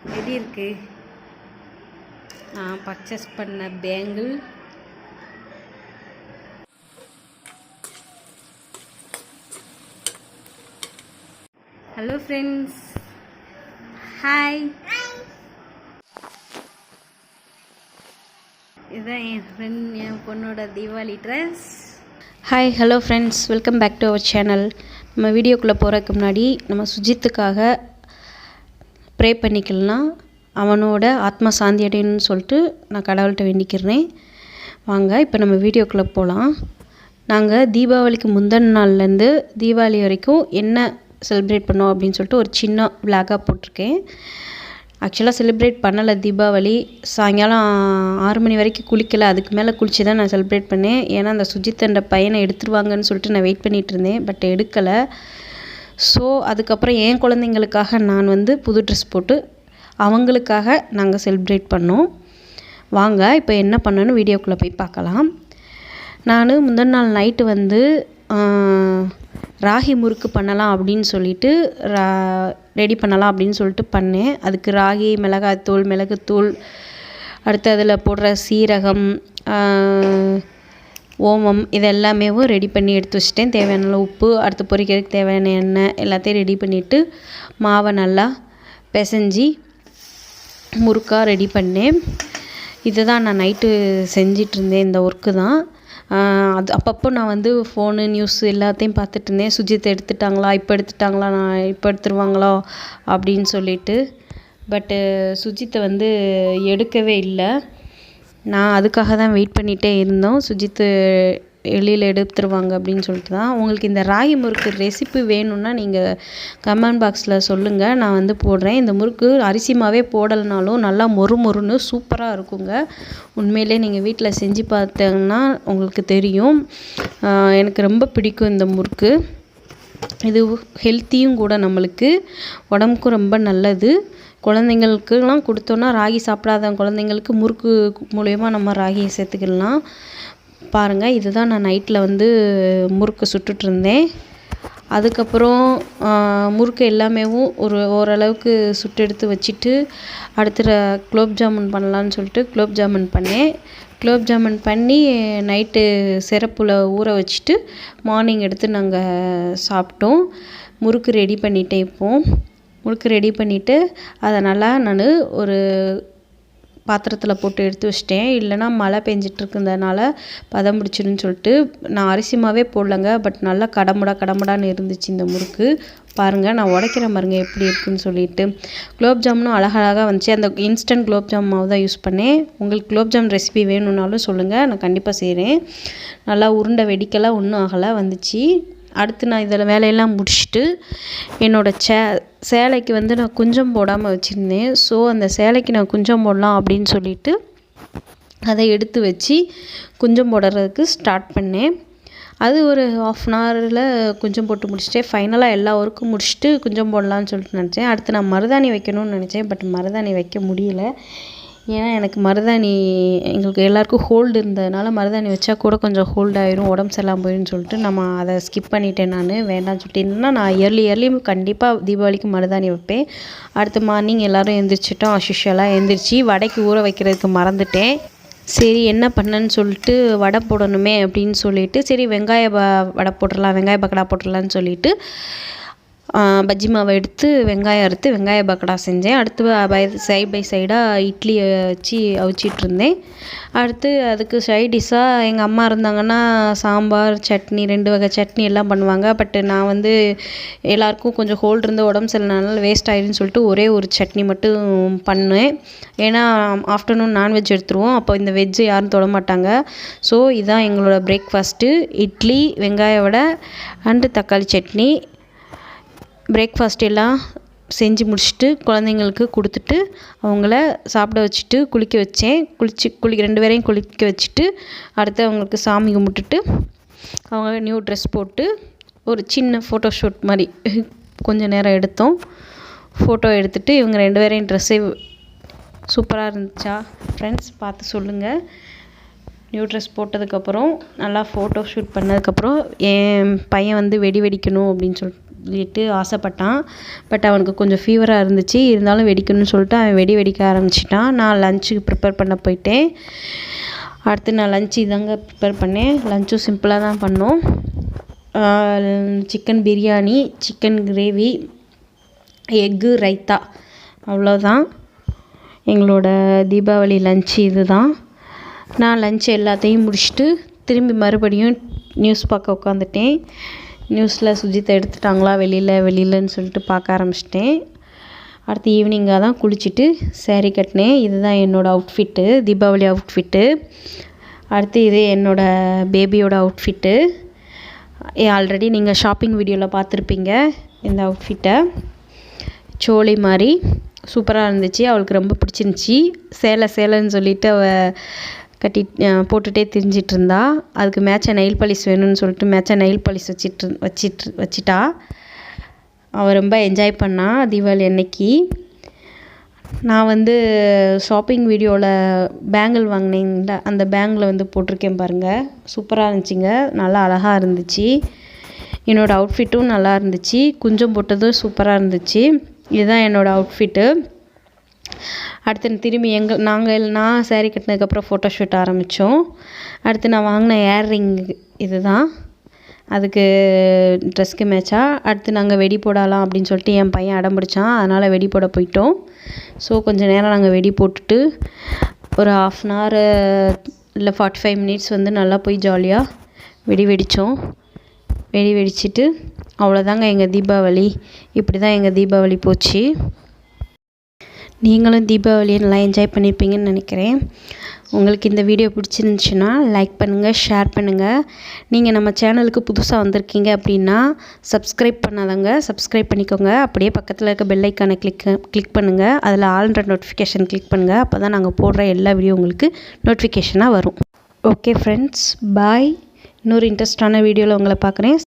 எப்படி இருக்கு? நான் பர்ச்சேஸ் பண்ண பேங்கிள். Hello friends, hi. இதுதான் என் ஃப்ரெண்ட், என் பொண்ணோட Deepavali dress. Hi, hello friends, welcome back to our channel. நம்ம வீடியோக்குள்ளே போகிறதுக்கு முன்னாடி நம்ம சுஜித்துக்காக ப்ரே பண்ணிக்கலாம். அவனோட ஆத்மா சாந்தி அடையணும்னு சொல்லிட்டு நான் கடவுள்கிட்ட வேண்டிக்கிறேன். வாங்க இப்போ நம்ம வீடியோக்குள்ளே போகலாம். நாங்கள் தீபாவளிக்கு முந்தின நாள்லேருந்து தீபாவளி வரைக்கும் என்ன செலிப்ரேட் பண்ணோம் அப்படின்னு சொல்லிட்டு ஒரு சின்ன விளாகாக போட்டிருக்கேன். ஆக்சுவலாக செலிப்ரேட் பண்ணலை. தீபாவளி சாயங்காலம் 6 மணி வரைக்கும் குளிக்கலை. அதுக்கு மேலே குளித்து தான் நான் செலிப்ரேட் பண்ணேன். ஏன்னா அந்த சுஜித்தண்ட பையனை எடுத்துருவாங்கன்னு சொல்லிட்டு நான் வெயிட் பண்ணிகிட்டு இருந்தேன். பட் எடுக்கலை. ஸோ அதுக்கப்புறம் என் குழந்தைங்களுக்காக நான் புது ட்ரெஸ் போட்டு அவங்களுக்காக நாங்கள் செலிப்ரேட் பண்ணோம். வாங்க இப்போ என்ன பண்ணணும்னு வீடியோக்குள்ளே போய் பார்க்கலாம். நான் முந்தின நாள் நைட்டு ராகி முறுக்கு பண்ணலாம் அப்படின்னு சொல்லிட்டு ரெடி பண்ணலாம் அப்படின்னு சொல்லிட்டு பண்ணேன். அதுக்கு ராகி, மிளகாய்த்தூள், மிளகுத்தூள், அடுத்து அதில் போடுற சீரகம், ஓமம், இது எல்லாமே ரெடி பண்ணி எடுத்து வச்சுட்டேன். தேவையான உப்பு, அடுத்து பொரிக்கிறதுக்கு தேவையான எண்ணெய் எல்லாத்தையும் ரெடி பண்ணிவிட்டு மாவை நல்லா பிசைஞ்சி முறுக்காக ரெடி பண்ணேன். இதுதான் நான் நைட்டு செஞ்சிட்ருந்தேன். இந்த ஒர்க்கு தான். அது அப்பப்போ நான் ஃபோனு, நியூஸ் எல்லாத்தையும் பார்த்துட்டு இருந்தேன். சுஜித்தை எடுத்துட்டாங்களா, இப்போ எடுத்துருவாங்களோ அப்படின்னு சொல்லிட்டு. பட்டு சுஜித்தை எடுக்கவே இல்லை. நான் அதுக்காக தான் வெயிட் பண்ணிகிட்டே இருந்தோம். சுஜித்து வெளியில் எடுத்துருவாங்க அப்படின்னு சொல்லிட்டு தான். உங்களுக்கு இந்த ராகி முறுக்கு ரெசிபி வேணும்னா நீங்கள் கமெண்ட் பாக்ஸில் சொல்லுங்கள், நான் போடுறேன். இந்த முறுக்கு அரிசி மாவே போடலைனாலும் நல்லா மொறு மொறுன்னு சூப்பராக இருக்குங்க. உண்மையிலே நீங்கள் வீட்டில் செஞ்சு பார்த்தீங்கன்னா உங்களுக்கு தெரியும். எனக்கு ரொம்ப பிடிக்கும் இந்த முறுக்கு. இது ஹெல்த்தியும் கூட, நம்மளுக்கு உடம்புக்கும் ரொம்ப நல்லது. குழந்தைங்களுக்குலாம் கொடுத்தோன்னா, ராகி சாப்பிடாத குழந்தைங்களுக்கு முறுக்கு மூலயமா நம்ம ராகியை சேர்த்துக்கலாம். பாருங்கள், இதுதான் நான் நைட்டில் முறுக்கு சுட்டுட்ருந்தேன். அதுக்கப்புறம் முறுக்கு எல்லாமே ஓரளவுக்கு சுட்டு எடுத்து வச்சுட்டு அடுத்து குலோப் ஜாமுன் பண்ணலான்னு சொல்லிட்டு குலோப் ஜாமுன் பண்ணேன். குலோப் ஜாமுன் பண்ணி நைட்டு சிரப்பில் ஊற வச்சுட்டு மார்னிங் எடுத்து நாங்கள் சாப்பிட்டோம். முறுக்கு ரெடி பண்ணிட்டேன். இப்போது முறுக்கு ரெடி பண்ணிவிட்டு அதை நல்லா நான் ஒரு பாத்திரத்தில் போட்டு எடுத்து வச்சிட்டேன். இல்லைனா மழை பெஞ்சிட்ருக்கிறதுனால பதம் பிடிச்சிருன்னு சொல்லிட்டு நான் அரிசி மாவே போடலைங்க. பட் நல்லா கடமுடான்னு இருந்துச்சு இந்த முறுக்கு. பாருங்கள், நான் உடைக்கிறேன் பாருங்கள் எப்படி இருக்குன்னு சொல்லிட்டு. குலோப் ஜாமுனும் அழகழகாக வந்துச்சு. அந்த இன்ஸ்டன்ட் குலோப் ஜாம் மாவு தான் யூஸ் பண்ணேன். உங்களுக்கு குலோப் ஜாம் ரெசிபி வேணும்னாலும் சொல்லுங்கள், நான் கண்டிப்பாக செய்கிறேன். நல்லா உருண்டை வெடிக்கலாம், ஒன்றும் ஆகலை, வந்துச்சு. அடுத்து நான் இதில் வேலையெல்லாம் முடிச்சுட்டு என்னோடய சேலைக்கு நான் குஞ்சம் போடாமல் வச்சுருந்தேன். ஸோ அந்த சேலைக்கு நான் குஞ்சம் போடலாம் அப்படின்னு சொல்லிட்டு அதை எடுத்து வச்சு குஞ்சம் போடுறதுக்கு ஸ்டார்ட் பண்ணேன். அது ஒரு 1/2 hourல குஞ்சம் போட்டு முடிச்சிட்டேன். ஃபைனலாக எல்லா ஒர்க்கும் முடிச்சுட்டு குஞ்சம் போடலான்னு சொல்லிட்டு நினச்சேன். அடுத்து நான் மருதாணி வைக்கணும்னு நினச்சேன். பட் மருதாணி வைக்க முடியல. ஏன்னா எனக்கு மருதாணி, எங்களுக்கு எல்லாேருக்கும் ஹோல்டு இருந்ததுனால மருதாணி வச்சா கூட கொஞ்சம் ஹோல்டு ஆயிரும், உடம்பு சரியில்லாமல் போயிடும்னு சொல்லிட்டு நம்ம அதை ஸ்கிப் பண்ணிட்டேன். நான் வேண்டாம்னு சொல்லிட்டு, இல்லைன்னா நான் இயர்லி கண்டிப்பாக தீபாவளிக்கு மருதாணி வைப்பேன். அடுத்த மார்னிங் எல்லோரும் எழுந்திரிச்சிட்டோம். அஸ்யூஷுவலாக எழுந்திரிச்சி வடைக்கு ஊற வைக்கிறதுக்கு மறந்துட்டேன். சரி என்ன பண்ணேன்னு சொல்லிட்டு வடை போடணுமே அப்படின்னு சொல்லிட்டு, சரி வெங்காய வடை போட்டுடலாம், வெங்காய பக்கோடா போட்டுடலான்னு சொல்லிட்டு பஜ்ஜி மாவை எடுத்து வெங்காயம் அறுத்து வெங்காய பக்கோடா செஞ்சேன். அடுத்து சைட் பை சைடாக இட்லி வச்சு அவிச்சிட்ருந்தேன். அடுத்து அதுக்கு சைட் டிஷ்ஷாக எங்கள் அம்மா இருந்தாங்கன்னா சாம்பார், சட்னி, 2 வகை சட்னி எல்லாம் பண்ணுவாங்க. பட் நான் எல்லாேருக்கும் கொஞ்சம் ஹோல்டு இருந்து உடம்பு சரியில்லைனால வேஸ்ட் ஆகிடுன்னு சொல்லிட்டு ஒரே ஒரு சட்னி மட்டும் பண்ணேன். ஏன்னா ஆஃப்டர்நூன் நான்வெஜ் எடுத்துருவோம், அப்போ இந்த வெஜ்ஜு யாரும் தொட மாட்டாங்க. ஸோ இதுதான் எங்களோட பிரேக்ஃபாஸ்ட்டு. இட்லி, வெங்காய வடை அண்டு தக்காளி சட்னி. பிரேக்ஃபாஸ்ட் எல்லாம் செஞ்சு முடிச்சுட்டு குழந்தைங்களுக்கு கொடுத்துட்டு அவங்கள சாப்பிட வச்சுட்டு குளிக்க வச்சேன். 2 பேரையும் குளிக்க வச்சுட்டு அடுத்து அவங்களுக்கு சாமி கும்பிட்டுட்டு அவங்க நியூ ட்ரெஸ் போட்டு ஒரு சின்ன ஃபோட்டோ ஷூட் மாதிரி கொஞ்சம் நேரம் எடுத்தோம். ஃபோட்டோ எடுத்துகிட்டு இவங்க 2 பேரையும் ட்ரெஸ்ஸே சூப்பராக இருந்துச்சா ஃப்ரெண்ட்ஸ் பார்த்து சொல்லுங்கள். நியூ ட்ரெஸ் போட்டதுக்கப்புறம் நல்லா ஃபோட்டோ ஷூட் பண்ணதுக்கப்புறம் என் பையன் வெடி வெடிக்கணும் அப்படின்னு சொல்லிட்டு சொல்லிட்டு ஆசைப்பட்டான். பட் அவனுக்கு கொஞ்சம் ஃபீவராக இருந்துச்சு. இருந்தாலும் வெடிக்கணும்னு சொல்லிட்டு அவன் வெடிக்க ஆரம்பிச்சிட்டான். நான் லஞ்சுக்கு ப்ரிப்பேர் பண்ண போயிட்டேன். அடுத்து நான் லஞ்ச் இதாங்க ப்ரிப்பேர் பண்ணேன். லஞ்சும் சிம்பிளாக தான் பண்ணோம். Chicken biryani, chicken gravy, egg raita, அவ்வளோதான் எங்களோட தீபாவளி லஞ்ச். இது தான். நான் லஞ்ச் எல்லாத்தையும் முடிச்சுட்டு திரும்பி மறுபடியும் நியூஸ் பார்க்க உட்காந்துட்டேன். நியூஸில் சுஜித்தை எடுத்துட்டாங்களா வெளியிலன்னு சொல்லிட்டு பார்க்க ஆரம்பிச்சிட்டேன். அடுத்து ஈவினிங்காக தான் குளிச்சுட்டு சேரீ கட்டினேன். இதுதான் என்னோடய அவுட்ஃபிட்டு, தீபாவளி அவுட்ஃபிட்டு. அடுத்து இது என்னோடய பேபியோட அவுட்ஃபிட்டு. ஆல்ரெடி நீங்கள் ஷாப்பிங் வீடியோவில் பார்த்துருப்பீங்க இந்த அவுட்ஃபிட்டை. சோளி மாதிரி சூப்பராக இருந்துச்சு. அவளுக்கு ரொம்ப பிடிச்சிருந்துச்சி. சேலைன்னு சொல்லிவிட்டு அவள் போட்டுகிட்டே திரிஞ்சிட்டு இருந்தா. அதுக்கு மேட்சாக நெயில் பாலிஷ் வேணும்னு சொல்லிட்டு மேட்சாக நெயில் பாலிஷ் வச்சிட்டா. அவள் ரொம்ப என்ஜாய் பண்ணா தீபாவளி அன்னைக்கு. நான் ஷாப்பிங் வீடியோவில் பேங்கிள் வாங்கினேங்கள, அந்த பேங்கில் போட்டிருக்கேன் பாருங்கள். சூப்பராக இருந்துச்சுங்க. நல்லா அழகாக இருந்துச்சு. என்னோடய அவுட்ஃபிட்டும் நல்லா இருந்துச்சு. குஞ்சம் போட்டதும் சூப்பராக இருந்துச்சு. இதுதான் என்னோடய அவுட்ஃபிட்டு. அடுத்து திரும்பி நான் சேரீ கட்டினதுக்கப்புறம் ஃபோட்டோ ஷூட் ஆரம்பித்தோம். அடுத்து நான் வாங்கின இயர்ரிங் இது தான், அதுக்கு ட்ரெஸ்க்கு மேட்சாக. அடுத்து நாங்கள் வெடி போடலாம் அப்படின்னு சொல்லிட்டு என் பையன் அடம் பிடிச்சான். அதனால் வெடி போட போயிட்டோம். ஸோ கொஞ்சம் நேரம் நாங்கள் வெடி போட்டுட்டு ஒரு 1/2 அன் ஹவர் இல்லை 45 மினிட்ஸ் நல்லா போய் ஜாலியாக வெடித்தோம். வெடிச்சிட்டு அவ்வளோதாங்க எங்கள் தீபாவளி. இப்படி தான் எங்கள் தீபாவளி போச்சு. நீங்களும் தீபாவளியை நல்லா என்ஜாய் பண்ணியிருப்பீங்கன்னு நினைக்கிறேன். உங்களுக்கு இந்த வீடியோ பிடிச்சிருந்துச்சுன்னா லைக் பண்ணுங்கள், ஷேர் பண்ணுங்கள். நீங்கள் நம்ம சேனலுக்கு புதுசாக வந்திருக்கீங்க அப்படின்னா சப்ஸ்கிரைப் பண்ணாதவங்க சப்ஸ்கிரைப் பண்ணிக்கோங்க. அப்படியே பக்கத்தில் இருக்க பெல் ஐக்கானை கிளிக் பண்ணுங்கள். அதில் ஆல்ன்ற நோட்டிஃபிகேஷன் கிளிக் பண்ணுங்கள். அப்போ தான் நாங்கள் போடுற எல்லா வீடியோ உங்களுக்கு நோட்டிஃபிகேஷனாக வரும். ஓகே ஃப்ரெண்ட்ஸ், பாய். இன்னொரு இன்ட்ரெஸ்டான வீடியோவில் உங்களை பார்க்குறேன்.